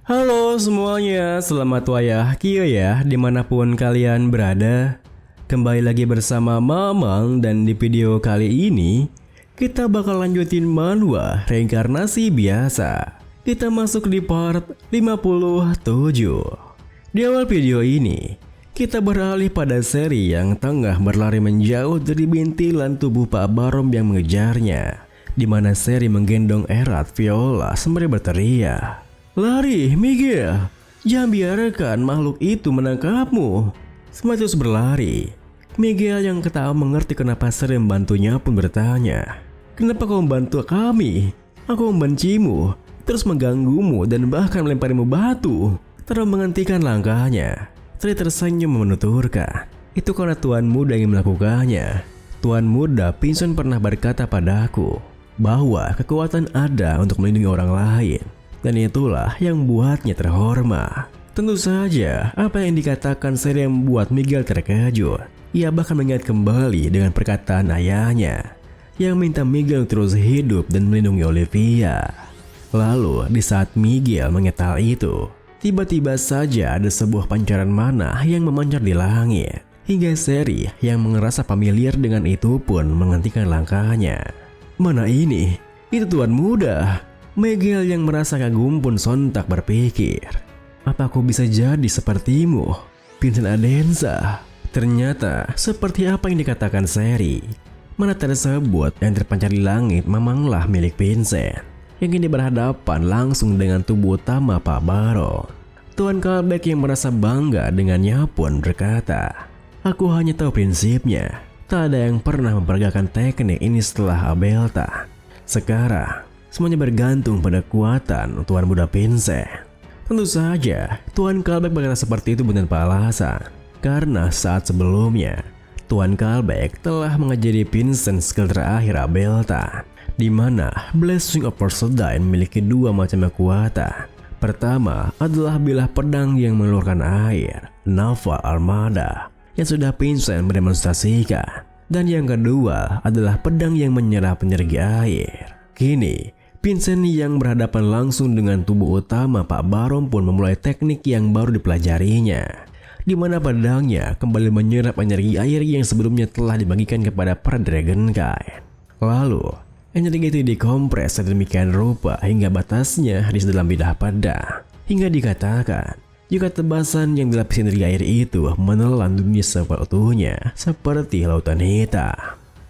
Halo semuanya, selamat wayah Kio ya, dimanapun kalian berada. Kembali lagi bersama Mamang dan di video kali ini kita bakal lanjutin manhwa reinkarnasi biasa. Kita masuk di part 57. Di awal video ini kita beralih pada seri yang tengah berlari menjauh dari bintilan tubuh Pak Barom yang mengejarnya, di mana seri menggendong erat Viola sembari berteriak, "Lari, Miguel! Jangan biarkan makhluk itu menangkapmu!" Semua terus berlari. Miguel yang ketawa mengerti kenapa Seri membantunya pun bertanya, "Kenapa kau membantu kami? Aku membencimu, terus mengganggumu dan bahkan melemparimu batu." Terus menghentikan langkahnya, Seri tersenyum menuturkan, "Itu karena Tuan Muda yang melakukannya. Tuan Muda Pinson pernah berkata padaku bahwa kekuatan ada untuk melindungi orang lain. Dan itulah yang membuatnya terhormat." Tentu saja, apa yang dikatakan Seri yang membuat Miguel terkejut. Ia bahkan mengingat kembali dengan perkataan ayahnya yang minta Miguel terus hidup dan melindungi Olivia. Lalu, di saat Miguel mengingat hal itu, tiba-tiba saja ada sebuah pancaran mana yang memancar di langit. Hingga Seri yang merasa familiar dengan itu pun menghentikan langkahnya. "Mana ini? Itu Tuan Muda." Miguel yang merasa kagum pun sontak berpikir, "Apa aku bisa jadi sepertimu, Vincent Adenza?" Ternyata seperti apa yang dikatakan Seri, mana tersebut yang terpancar di langit memanglah milik Vincent, yang kini berhadapan langsung dengan tubuh utama Pak Barom. Tuan Kalbeck yang merasa bangga dengannya pun berkata, "Aku hanya tahu prinsipnya, tak ada yang pernah memperagakan teknik ini setelah Abelta. Sekarang semuanya bergantung pada kekuatan Tuan Muda Vincent." Tentu saja, Tuan Kalbeck berkata seperti itu bukan tanpa alasan. Karena saat sebelumnya, Tuan Kalbeck telah mengajari Vincent skill terakhir Abelta, di mana Blessing of Porcelain memiliki dua macam kekuatan. Pertama adalah bilah pedang yang mengeluarkan air, Nava Armada, yang sudah Vincent mendemonstrasikan. Dan yang kedua adalah pedang yang menyerap energi air. Kini, Vincent yang berhadapan langsung dengan tubuh utama Pak Barom pun memulai teknik yang baru dipelajarinya, di mana pedangnya kembali menyerap energi air yang sebelumnya telah dibagikan kepada para Dragonkind. Lalu, energi itu dikompres sedemikian rupa hingga batasnya di dalam bilah pedang, hingga dikatakan jika tebasan yang dilapisi energi air itu menelan dunia seutuhnya seperti lautan hitam.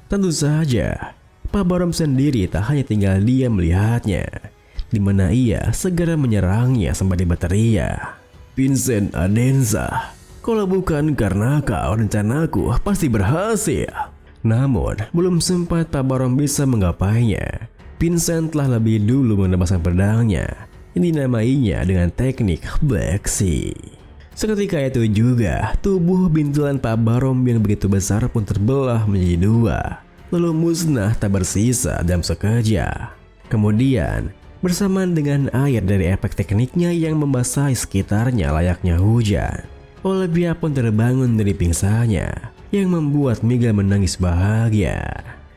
Tentu saja, Pak Barom sendiri tak hanya tinggal diam melihatnya, di mana ia segera menyerangnya sembari berteriak, "Vincent Adenza, kalau bukan karena kau, rencanaku pasti berhasil." Namun, belum sempat Pak Barom bisa menggapainya, Vincent telah lebih dulu menebaskan pedangnya yang dinamainya dengan teknik Black Sea. Seketika itu juga, tubuh bintilan Pak Barom yang begitu besar pun terbelah menjadi dua, lalu musnah tak bersisa dalam sekejap. Kemudian, bersamaan dengan air dari efek tekniknya yang membasahi sekitarnya layaknya hujan, Olivia pun terbangun dari pingsannya, yang membuat Miguel menangis bahagia.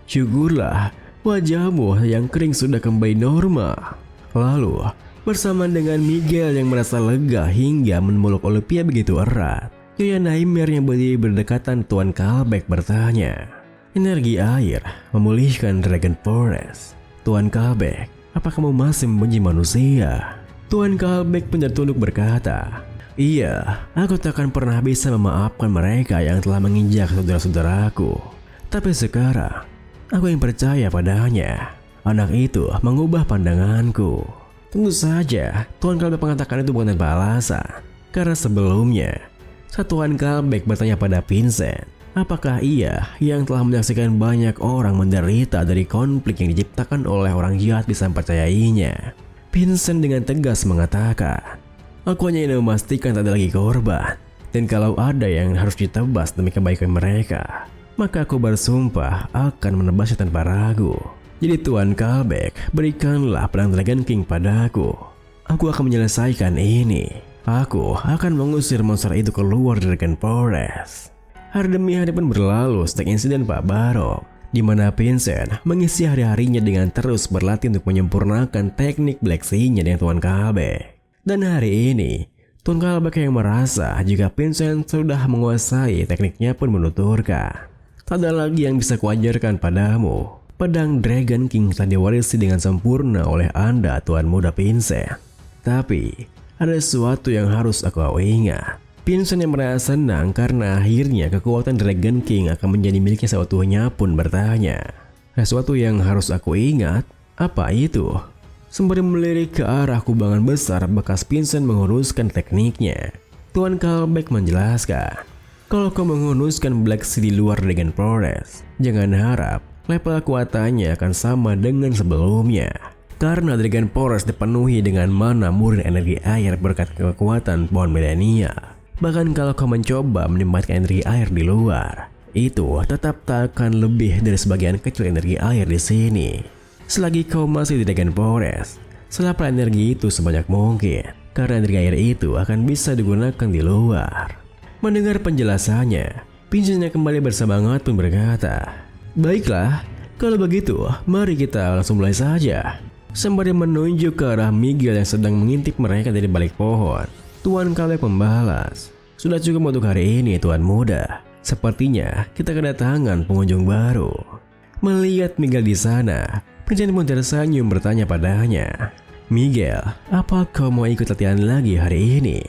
"Syukurlah, wajahmu yang kering sudah kembali normal." Lalu, bersamaan dengan Miguel yang merasa lega hingga memeluk Olivia begitu erat, Nyonya Nightmare yang berdiri berdekatan Tuan Kalbeck bertanya, "Energi air memulihkan Dragon Forest. Tuan Kalbeck, apa kamu masih membenci manusia?" Tuan Kalbeck pun tertunduk berkata, "Iya, aku takkan pernah bisa memaafkan mereka yang telah menginjak saudara-saudaraku. Tapi sekarang, aku yang percaya padanya. Anak itu mengubah pandanganku." Tentu saja, Tuan Kalbeck mengatakan itu bukan tanpa alasan. Karena sebelumnya, saat Tuan Kalbeck bertanya pada Vincent, apakah ia yang telah menyaksikan banyak orang menderita dari konflik yang diciptakan oleh orang jahat bisa mempercayainya. Vincent dengan tegas mengatakan, "Aku hanya ingin memastikan tak ada lagi korban. Dan kalau ada yang harus ditebas demi kebaikan mereka, maka aku bersumpah akan menebasnya tanpa ragu. Jadi Tuan Kalbeck, berikanlah pedang Dragon King padaku. Aku akan menyelesaikan ini. Aku akan mengusir monster itu keluar dari Dragon Forest." Hari demi hari pun berlalu sejak insiden Pak Barom, di mana Vincent mengisi hari-harinya dengan terus berlatih untuk menyempurnakan teknik Black Sea-nya dengan Tuan Kalbeck. Dan hari ini, Tuan Kalbek yang merasa jika Vincent sudah menguasai tekniknya pun menuturkan, tak ada lagi yang bisa kuajarkan padamu. Pedang Dragon King telah diwarisi dengan sempurna oleh Anda, Tuan Muda Vincent. Tapi, ada sesuatu yang harus aku ingat. Vincent yang merasa senang karena akhirnya kekuatan Dragon King akan menjadi miliknya seutuhnya pun bertanya, sesuatu yang harus aku ingat? Apa itu? Sembari melirik ke arah kubangan besar bekas Vincent menguruskan tekniknya, Tuan Kalbek menjelaskan, kalau kau menguruskan Black Sea di luar Dragon Forest, jangan harap level kekuatannya akan sama dengan sebelumnya. Karena Dragon Forest dipenuhi dengan mana murni energi air berkat kekuatan pohon milenia. Bahkan kalau kau mencoba menempatkan energi air di luar, itu tetap tak akan lebih dari sebagian kecil energi air di sini. Selagi kau masih di Dragon Forest, selaplah energi itu sebanyak mungkin, karena energi air itu akan bisa digunakan di luar. Mendengar penjelasannya, Vincent yang kembali bersemangat pun berkata, baiklah, kalau begitu mari kita langsung mulai saja. Sembari menunjuk ke arah Miguel yang sedang mengintip mereka dari balik pohon, Tuan Kalbek membalas, sudah cukup untuk hari ini, Tuan Muda. Sepertinya kita kedatangan pengunjung baru. Melihat Miguel di sana, Vincent pun tersenyum bertanya padanya, Miguel, apa kau mau ikut latihan lagi hari ini?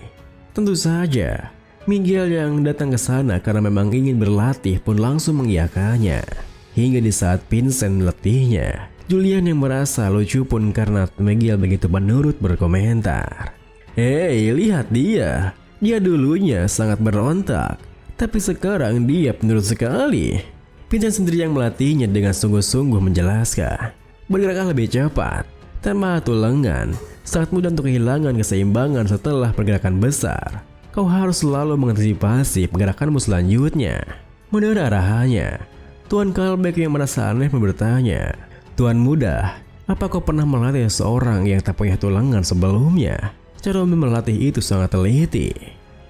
Tentu saja. Miguel yang datang ke sana karena memang ingin berlatih pun langsung mengiyakannya. Hingga di saat Vincent melatihnya, Julian yang merasa lucu pun karena Miguel begitu menurut berkomentar, hei, lihat dia. Dia dulunya sangat berontak, tapi sekarang dia penurut sekali. Vincent sendiri yang melatihnya dengan sungguh-sungguh menjelaskan, bergeraklah lebih cepat, tanpa atur lengan, sangat mudah untuk kehilangan keseimbangan setelah pergerakan besar. Kau harus selalu mengantisipasi pergerakanmu selanjutnya. Mendengar arahannya, Tuan Kalbek yang merasa aneh bertanya, Tuan Muda, apa kau pernah melatih seorang yang tak punya tulangan sebelumnya? Cara melatih itu sangat teliti.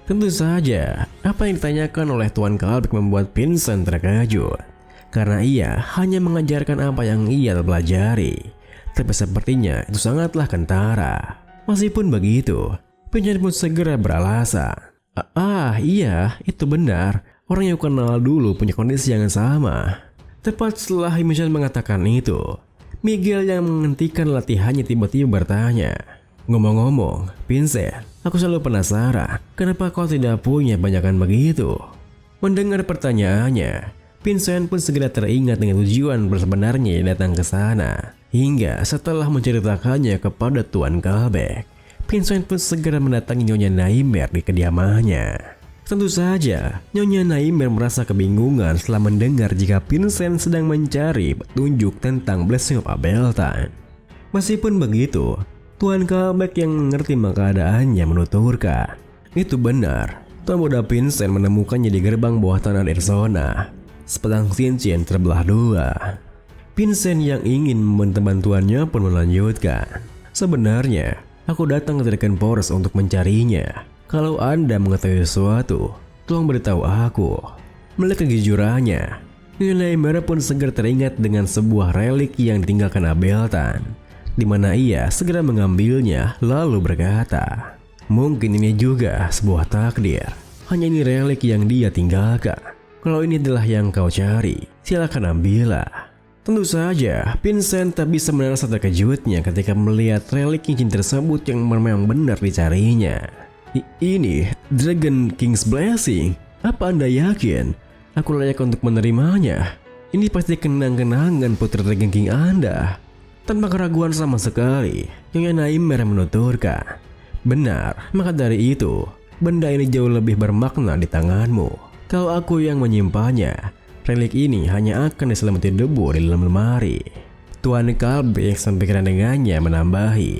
Tentu saja, apa yang ditanyakan oleh Tuan Kalbek membuat Vincent terkejut. Karena ia hanya mengajarkan apa yang ia pelajari. Tapi sepertinya itu sangatlah kentara. Meskipun begitu, Vincent pun segera beralasan. Iya, itu benar. Orang yang kenal dulu punya kondisi yang sama. Tepat setelah Vincent mengatakan itu, Miguel yang menghentikan latihannya tiba-tiba bertanya, ngomong-ngomong, Vincent, aku selalu penasaran, kenapa kau tidak punya banyakan begitu? Mendengar pertanyaannya, Vincent pun segera teringat dengan tujuan sebenarnya datang ke sana. Hingga setelah menceritakannya kepada Tuan Kalbek, Vincent pun segera mendatangi Nyonya Naimer di kediamannya. Tentu saja, Nyonya Naimer merasa kebingungan setelah mendengar jika Vincent sedang mencari petunjuk tentang Blessing of Abeltan. Meskipun begitu, Tuan Kalbek yang mengerti keadaannya menuturkan, itu benar, Tuan Muda Vincent menemukannya di gerbang bawah tanah Arizona. Sepasang cincin terbelah dua. Vincent yang ingin meminta bantuannya pun melanjutkan, sebenarnya, aku datang ke Dragon Forest untuk mencarinya. Kalau Anda mengetahui sesuatu, tolong beritahu aku. Melihat kejujurannya, Nyonya Naimer pun segera teringat dengan sebuah relik yang ditinggalkan Abeltan, di mana ia segera mengambilnya lalu berkata, mungkin ini juga sebuah takdir. Hanya ini relik yang dia tinggalkan. Kalau ini adalah yang kau cari, silakan ambillah. Tentu saja, Vincent tak bisa menahan rasa terkejutnya ketika melihat relik cincin tersebut yang memang benar dicarinya. Ini Dragon King's Blessing. Apa Anda yakin aku layak untuk menerimanya? Ini pasti kenang-kenangan putri Dragon King Anda. Tanpa keraguan sama sekali, Nyonya Naimer menuturkan, benar, maka dari itu, benda ini jauh lebih bermakna di tanganmu. Kalau aku yang menyimpannya, relik ini hanya akan diselamati debu di dalam lemari. Tuan Kalbek yang sepikiran dengannya menambahi,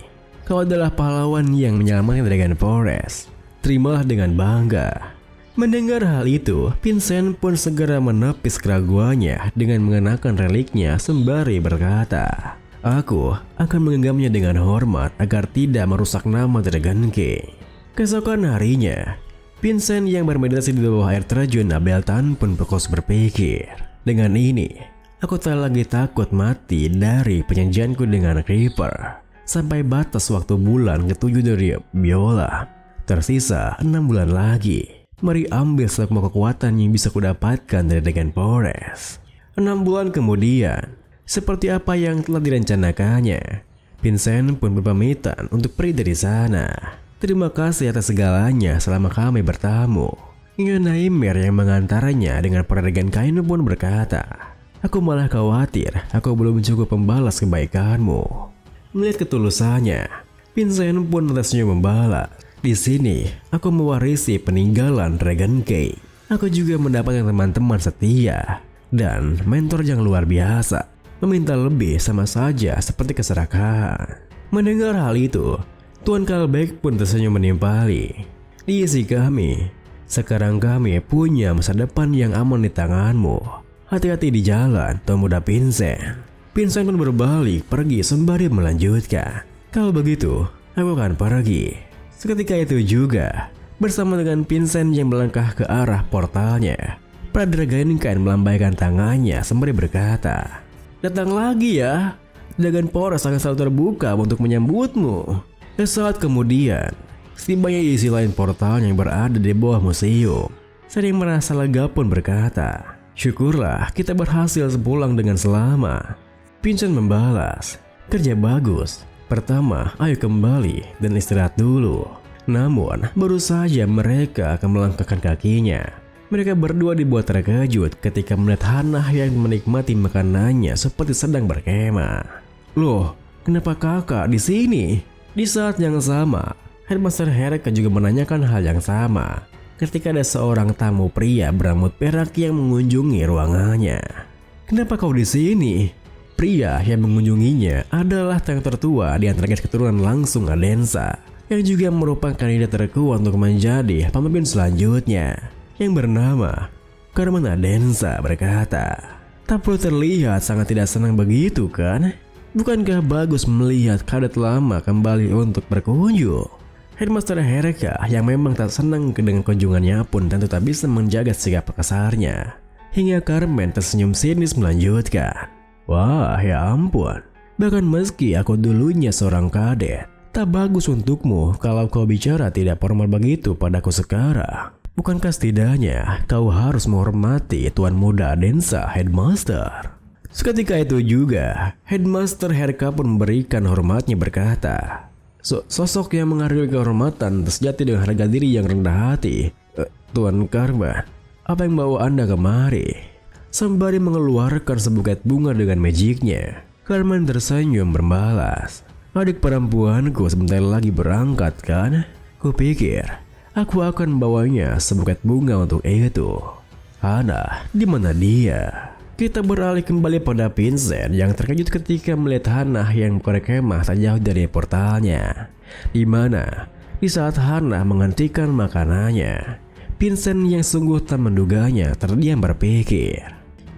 kau adalah pahlawan yang menyelamatkan Dragon Forest. Terimalah dengan bangga. Mendengar hal itu, Vincent pun segera menepis keraguannya dengan mengenakan reliknya sembari berkata, aku akan menggenggamnya dengan hormat agar tidak merusak nama Dragon King. Keesokan harinya, Vincent yang bermeditasi di bawah air terjun Abeltan pun fokus berpikir, dengan ini, aku tak lagi takut mati dari penjanjianku dengan Creeper. sampai batas waktu bulan ke-7 dari biola. Tersisa 6 bulan lagi. Mari ambil semua kekuatan yang bisa kudapatkan dari Dragon Forest. 6 bulan kemudian, seperti apa yang telah direncanakannya, Vincent pun berpamitan untuk pergi dari sana. Terima kasih atas segalanya selama kami bertamu. Hingga Nightmare yang mengantaranya dengan peradegan kain pun berkata, aku malah khawatir aku belum cukup membalas kebaikanmu. Melihat ketulusannya, Vincent pun tersenyum membalas. Di sini, aku mewarisi peninggalan Dragon King. Aku juga mendapatkan teman-teman setia dan mentor yang luar biasa. Meminta lebih sama saja seperti keserakahan. Mendengar hal itu, Tuan Kalbeck pun tersenyum menimpali. Di isi kami, sekarang kami punya masa depan yang aman di tanganmu. Hati-hati di jalan, Tuan Muda Vincent. Vincent pun berbalik pergi sembari melanjutkan. Kalau begitu, aku akan pergi. Seketika itu juga, bersama dengan Vincent yang melangkah ke arah portalnya, Pradragon Kain melambaikan tangannya sembari berkata, datang lagi ya, Dragon Forest akan selalu terbuka untuk menyambutmu. Sesaat kemudian, setibanya di sisi lain portal yang berada di bawah museum, saya yang merasa lega pun berkata, syukurlah kita berhasil pulang dengan selamat. Vincent membalas, kerja bagus. Pertama, ayo kembali dan istirahat dulu. Namun, baru saja mereka akan melangkahkan kakinya. Mereka berdua dibuat terkejut ketika melihat Hannah yang menikmati makanannya seperti sedang berkemah. Loh, kenapa kakak di sini? Di saat yang sama, Headmaster Hereka juga menanyakan hal yang sama ketika ada seorang tamu pria berambut perak yang mengunjungi ruangannya. Kenapa kau di sini? Pria yang mengunjunginya adalah yang tertua di antara keturunan langsung Adensa, yang juga merupakan kandidat terkuat untuk menjadi pemimpin selanjutnya, yang bernama Carmen Adensa berkata, tak perlu terlihat sangat tidak senang begitu kan? Bukankah bagus melihat kadet lama kembali untuk berkunjung? Headmaster Hereka yang memang tak senang dengan kunjungannya pun tentu tak bisa menjaga sikap kasarnya. Hingga Carmen tersenyum sinis melanjutkan, wah ya ampun, bahkan meski aku dulunya seorang kadet, tak bagus untukmu kalau kau bicara tidak formal begitu padaku sekarang. Bukankah setidaknya kau harus menghormati Tuan Muda Adensa, Headmaster? Seketika itu juga, Headmaster Hereka pun memberikan hormatnya berkata, sosok yang menghargai kehormatan sejati dengan harga diri yang rendah hati. Tuan Carmen, apa yang bawa Anda kemari? Sembari mengeluarkan sebuket bunga dengan magicnya, Carmen tersenyum berbalas, adik perempuanku sebentar lagi berangkat kan? Kupikir aku akan bawanya sebuket bunga untuk itu. Hannah, di mana dia? Kita beralih kembali pada Vincent yang terkejut ketika melihat Hannah yang berkemah tak jauh dari portalnya. Di mana, di saat Hannah menghentikan makanannya, Vincent yang sungguh tak menduganya terdiam berpikir.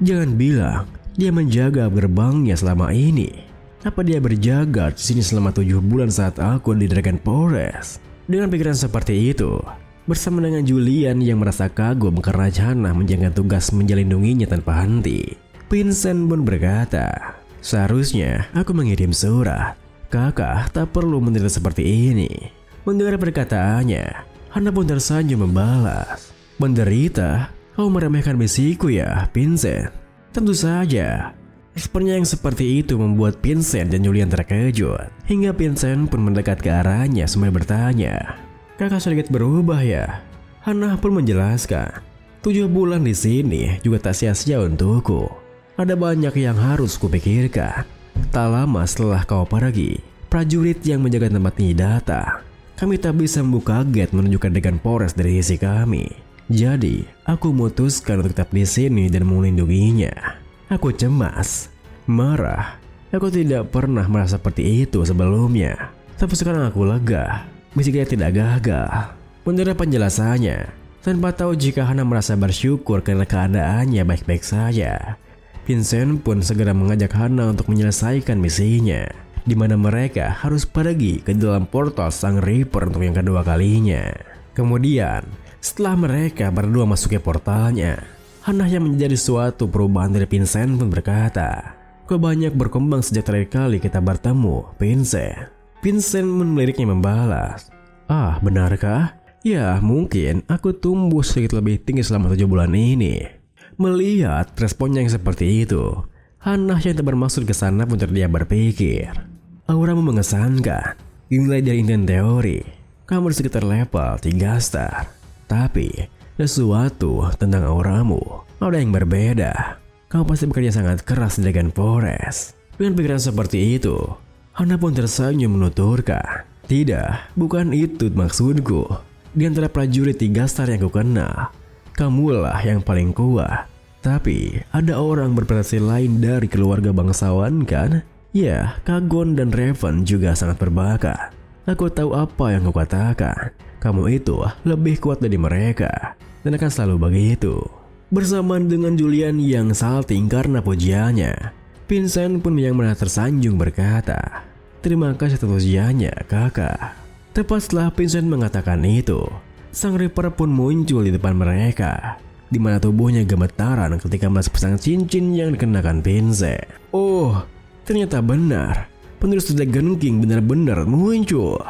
Jangan bilang dia menjaga gerbangnya selama ini. Apa dia berjaga di sini selama 7 bulan saat aku di Dragon Forest? Dengan pikiran seperti itu, bersama dengan Julian yang merasa kagum karena Hannah menjalankan tugas menjelindunginya tanpa henti, Vincent pun berkata, seharusnya aku mengirim surat. Kakak tak perlu menderita seperti ini. Mendengar perkataannya, Hannah pun tersenyum membalas, menderita? Kau meremehkan misiku ya, Vincent? Tentu saja. Responnya yang seperti itu membuat Vincent dan Julian terkejut. Hingga Vincent pun mendekat ke arahnya sambil bertanya, kakak sedikit berubah ya? Hannah pun menjelaskan, 7 bulan di sini juga tak sia-sia untukku. Ada banyak yang harus kupikirkan. Tak lama setelah kau pergi, prajurit yang menjaga tempat ini datang. Kami tak bisa membuka gate menuju ke Dragon Forest dari sisi kami. Jadi, aku memutuskan untuk tetap di sini dan melindunginya. Aku cemas, marah. Aku tidak pernah merasa seperti itu sebelumnya. Tapi sekarang aku lega, meski tidak gagal. Mendengar penjelasannya, tanpa tahu jika Hannah merasa bersyukur karena keadaannya baik-baik saja, Vincent pun segera mengajak Hannah untuk menyelesaikan misinya, di mana mereka harus pergi ke dalam portal Sang Reaper untuk yang kedua kalinya. Kemudian, setelah mereka berdua masuk ke portalnya, Hannah yang menjadi suatu perubahan dari Vincent pun berkata, kau banyak berkembang sejak terakhir kali kita bertemu, Vincent. Vincent meliriknya membalas, "Ah, benarkah? Ya, mungkin aku tumbuh sedikit lebih tinggi selama 7 bulan ini." Melihat responnya yang seperti itu, Hannah yang tak bermaksud ke sana pun terdiam berpikir. Auramu mengesankan. Dimulai dari intian teori, kamu di sekitar level 3 star. Tapi, sesuatu tentang auramu ada yang berbeda. Kamu pasti bekerja sangat keras di Dragon Forest. Dengan pikiran seperti itu, Hannah pun tersenyum menuturkan, "Tidak, bukan itu maksudku. Di antara prajurit 3 star yang kukenal, kamulah yang paling kuat. Tapi ada orang berprestasi lain dari keluarga bangsawan kan? Ya, Kagon dan Raven juga sangat berbakat. Aku tahu apa yang kau katakan. Kamu itu lebih kuat dari mereka. Dan akan selalu begitu." Bersamaan dengan Julian yang salting karena pujiannya, Vincent pun yang merasa tersanjung berkata, "Terima kasih atas pujiannya, kakak." Tepat setelah Vincent mengatakan itu, Sang Reaper pun muncul di depan mereka, di mana tubuhnya gemetaran ketika melihat sepasang cincin yang dikenakan Vincent. Oh, ternyata benar. Penerus Dragon King benar-benar muncul.